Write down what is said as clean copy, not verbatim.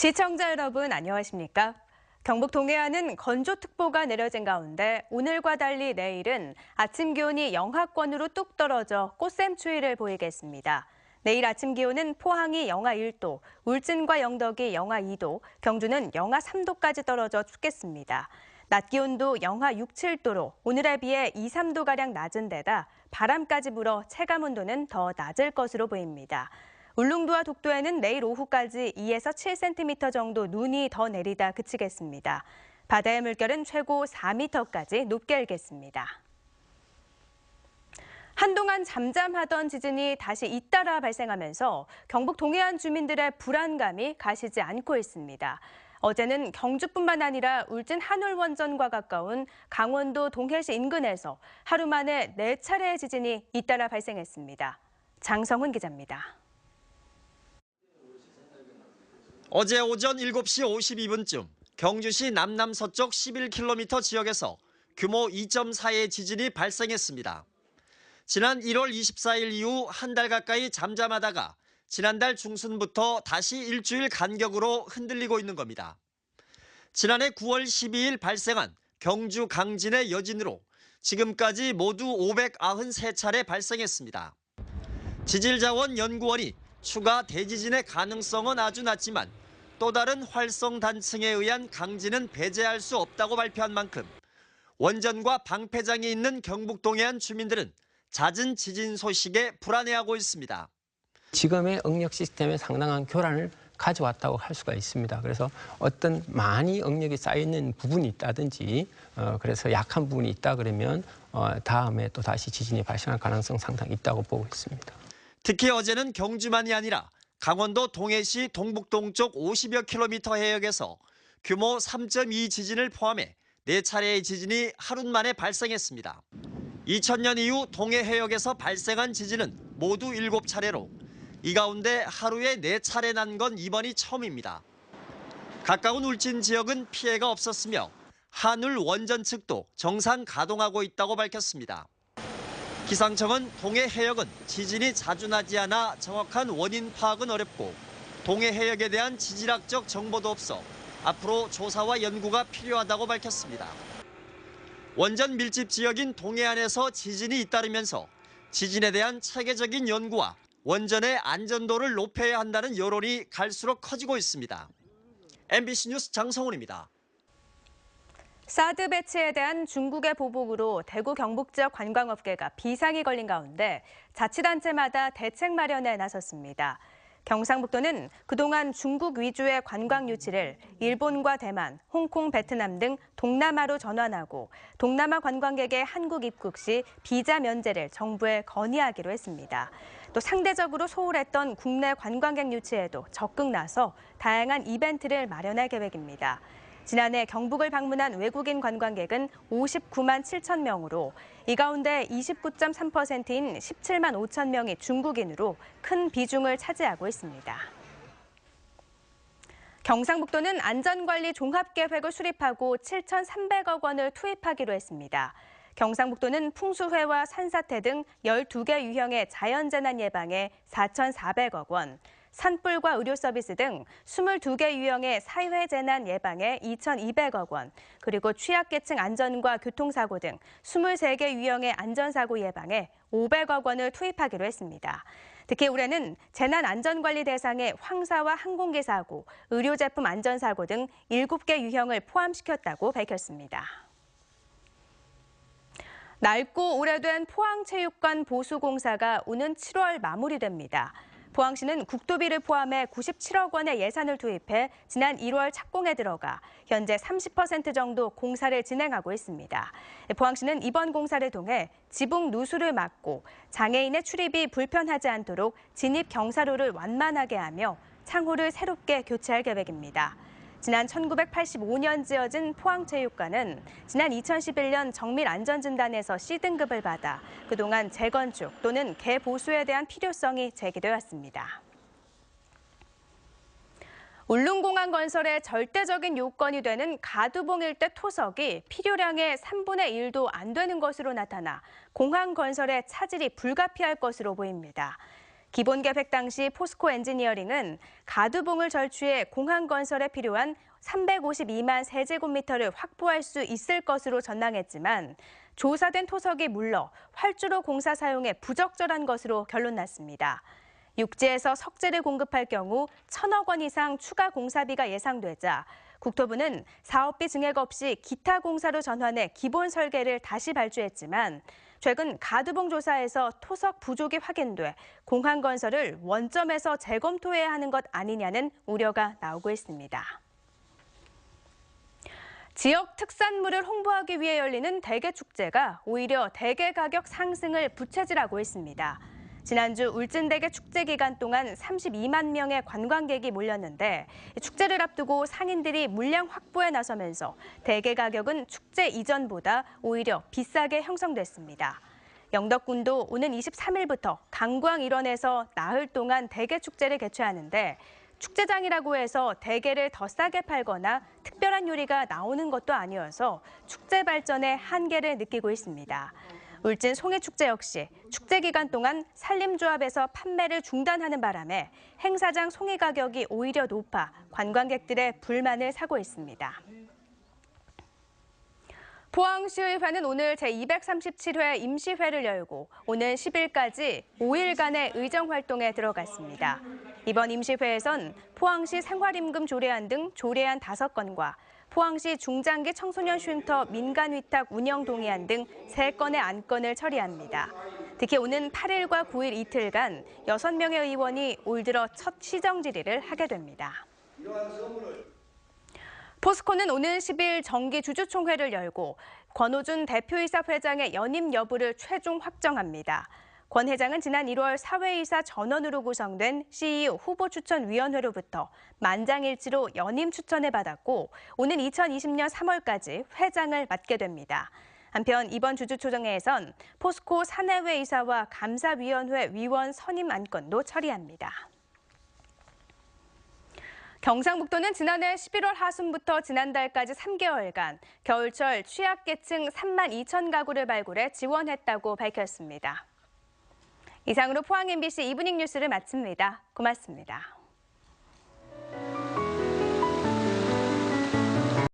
시청자 여러분 안녕하십니까? 경북 동해안은 건조특보가 내려진 가운데 오늘과 달리 내일은 아침 기온이 영하권으로 뚝 떨어져 꽃샘추위를 보이겠습니다. 내일 아침 기온은 포항이 영하 1도, 울진과 영덕이 영하 2도, 경주는 영하 3도까지 떨어져 춥겠습니다. 낮 기온도 영하 6, 7도로 오늘에 비해 2, 3도가량 낮은 데다 바람까지 불어 체감온도는 더 낮을 것으로 보입니다. 울릉도와 독도에는 내일 오후까지 2에서 7cm 정도 눈이 더 내리다 그치겠습니다. 바다의 물결은 최고 4m까지 높게 일겠습니다. 한동안 잠잠하던 지진이 다시 잇따라 발생하면서 경북 동해안 주민들의 불안감이 가시지 않고 있습니다. 어제는 경주뿐만 아니라 울진 한울원전과 가까운 강원도 동해시 인근에서 하루 만에 4차례의 지진이 잇따라 발생했습니다. 장성훈 기자입니다. 어제 오전 7시 52분쯤 경주시 남남서쪽 11km 지역에서 규모 2.4의 지진이 발생했습니다. 지난 1월 24일 이후 한 달 가까이 잠잠하다가 지난달 중순부터 다시 일주일 간격으로 흔들리고 있는 겁니다. 지난해 9월 12일 발생한 경주 강진의 여진으로 지금까지 모두 593차례 발생했습니다. 지질자원연구원이 추가 대지진의 가능성은 아주 낮지만 또 다른 활성 단층에 의한 강진은 배제할 수 없다고 발표한 만큼 원전과 방패장이 있는 경북 동해안 주민들은 잦은 지진 소식에 불안해하고 있습니다. 지금의 응력 시스템에 상당한 교란을 가져왔다고 할 수가 있습니다. 그래서 어떤 많이 응력이 쌓여있는 부분이 있다든지 그래서 약한 부분이 있다 그러면 다음에 또 다시 지진이 발생할 가능성 상당히 있다고 보고 있습니다. 특히 어제는 경주만이 아니라 강원도 동해시 동북동쪽 50여 킬로미터 해역에서 규모 3.2 지진을 포함해 4차례의 지진이 하루 만에 발생했습니다. 2000년 이후 동해 해역에서 발생한 지진은 모두 7차례로 이 가운데 하루에 4차례 난 건 이번이 처음입니다. 가까운 울진 지역은 피해가 없었으며 한울 원전 측도 정상 가동하고 있다고 밝혔습니다. 기상청은 동해 해역은 지진이 자주 나지 않아 정확한 원인 파악은 어렵고 동해 해역에 대한 지질학적 정보도 없어 앞으로 조사와 연구가 필요하다고 밝혔습니다. 원전 밀집 지역인 동해안에서 지진이 잇따르면서 지진에 대한 체계적인 연구와 원전의 안전도를 높여야 한다는 여론이 갈수록 커지고 있습니다. MBC 뉴스 장성훈입니다. 사드 배치에 대한 중국의 보복으로 대구 경북 지역 관광업계가 비상이 걸린 가운데 자치단체마다 대책 마련에 나섰습니다. 경상북도는 그동안 중국 위주의 관광 유치를 일본과 대만, 홍콩, 베트남 등 동남아로 전환하고 동남아 관광객의 한국 입국 시 비자 면제를 정부에 건의하기로 했습니다. 또 상대적으로 소홀했던 국내 관광객 유치에도 적극 나서 다양한 이벤트를 마련할 계획입니다. 지난해 경북을 방문한 외국인 관광객은 59만 7천 명으로 이 가운데 29.3%인 17만 5천 명이 중국인으로 큰 비중을 차지하고 있습니다. 경상북도는 안전관리 종합계획을 수립하고 7,300억 원을 투입하기로 했습니다. 경상북도는 풍수해와 산사태 등 12개 유형의 자연재난 예방에 4,400억 원, 산불과 의료 서비스 등 22개 유형의 사회재난 예방에 2,200억 원, 그리고 취약계층 안전과 교통사고 등 23개 유형의 안전사고 예방에 500억 원을 투입하기로 했습니다. 특히 올해는 재난안전관리 대상에 황사와 항공기 사고, 의료제품 안전사고 등 7개 유형을 포함시켰다고 밝혔습니다. 낡고 오래된 포항체육관 보수공사가 오는 7월 마무리됩니다. 포항시는 국도비를 포함해 97억 원의 예산을 투입해 지난 1월 착공에 들어가 현재 30% 정도 공사를 진행하고 있습니다. 포항시는 이번 공사를 통해 지붕 누수를 막고 장애인의 출입이 불편하지 않도록 진입 경사로를 완만하게 하며 창호를 새롭게 교체할 계획입니다. 지난 1985년 지어진 포항체육관은 지난 2011년 정밀안전진단에서 C등급을 받아 그동안 재건축 또는 개보수에 대한 필요성이 제기되었습니다. 울릉공항 건설의 절대적인 요건이 되는 가두봉 일대 토석이 필요량의 3분의 1도 안 되는 것으로 나타나 공항 건설에 차질이 불가피할 것으로 보입니다. 기본 계획 당시 포스코 엔지니어링은 가두봉을 절취해 공항 건설에 필요한 352만 세제곱미터를 확보할 수 있을 것으로 전망했지만 조사된 토석이 물러 활주로 공사 사용에 부적절한 것으로 결론났습니다. 육지에서 석재를 공급할 경우 1,000억 원 이상 추가 공사비가 예상되자 국토부는 사업비 증액 없이 기타 공사로 전환해 기본 설계를 다시 발주했지만 최근 가두봉 조사에서 토석 부족이 확인돼 공항 건설을 원점에서 재검토해야 하는 것 아니냐는 우려가 나오고 있습니다. 지역 특산물을 홍보하기 위해 열리는 대게축제가 오히려 대게 가격 상승을 부채질하고 있습니다. 지난주 울진대게 축제 기간 동안 32만 명의 관광객이 몰렸는데 축제를 앞두고 상인들이 물량 확보에 나서면서 대게 가격은 축제 이전보다 오히려 비싸게 형성됐습니다. 영덕군도 오는 23일부터 강광 일원에서 나흘 동안 대게 축제를 개최하는데 축제장이라고 해서 대게를 더 싸게 팔거나 특별한 요리가 나오는 것도 아니어서 축제 발전에 한계를 느끼고 있습니다. 울진 송이축제 역시 축제 기간 동안 산림조합에서 판매를 중단하는 바람에 행사장 송이 가격이 오히려 높아 관광객들의 불만을 사고 있습니다. 포항시의회는 오늘 제237회 임시회를 열고 오는 10일까지 5일간의 의정활동에 들어갔습니다. 이번 임시회에선 포항시 생활임금 조례안 등 조례안 5건과 포항시 중장기 청소년 쉼터 민간위탁 운영 동의안 등 3건의 안건을 처리합니다. 특히 오는 8일과 9일 이틀간 6명의 의원이 올 들어 첫 시정 질의를 하게 됩니다. 포스코는 오는 10일 정기주주총회를 열고 권오준 대표이사 회장의 연임 여부를 최종 확정합니다. 권 회장은 지난 1월 사회이사 전원으로 구성된 CEO 후보추천위원회로부터 만장일치로 연임 추천을 받았고 오는 2020년 3월까지 회장을 맡게 됩니다. 한편 이번 주주총회에선 포스코 사내외 이사와 감사위원회 위원 선임 안건도 처리합니다. 경상북도는 지난해 11월 하순부터 지난달까지 3개월간 겨울철 취약계층 3만 2천 가구를 발굴해 지원했다고 밝혔습니다. 이상으로 포항 MBC 이브닝 뉴스를 마칩니다. 고맙습니다.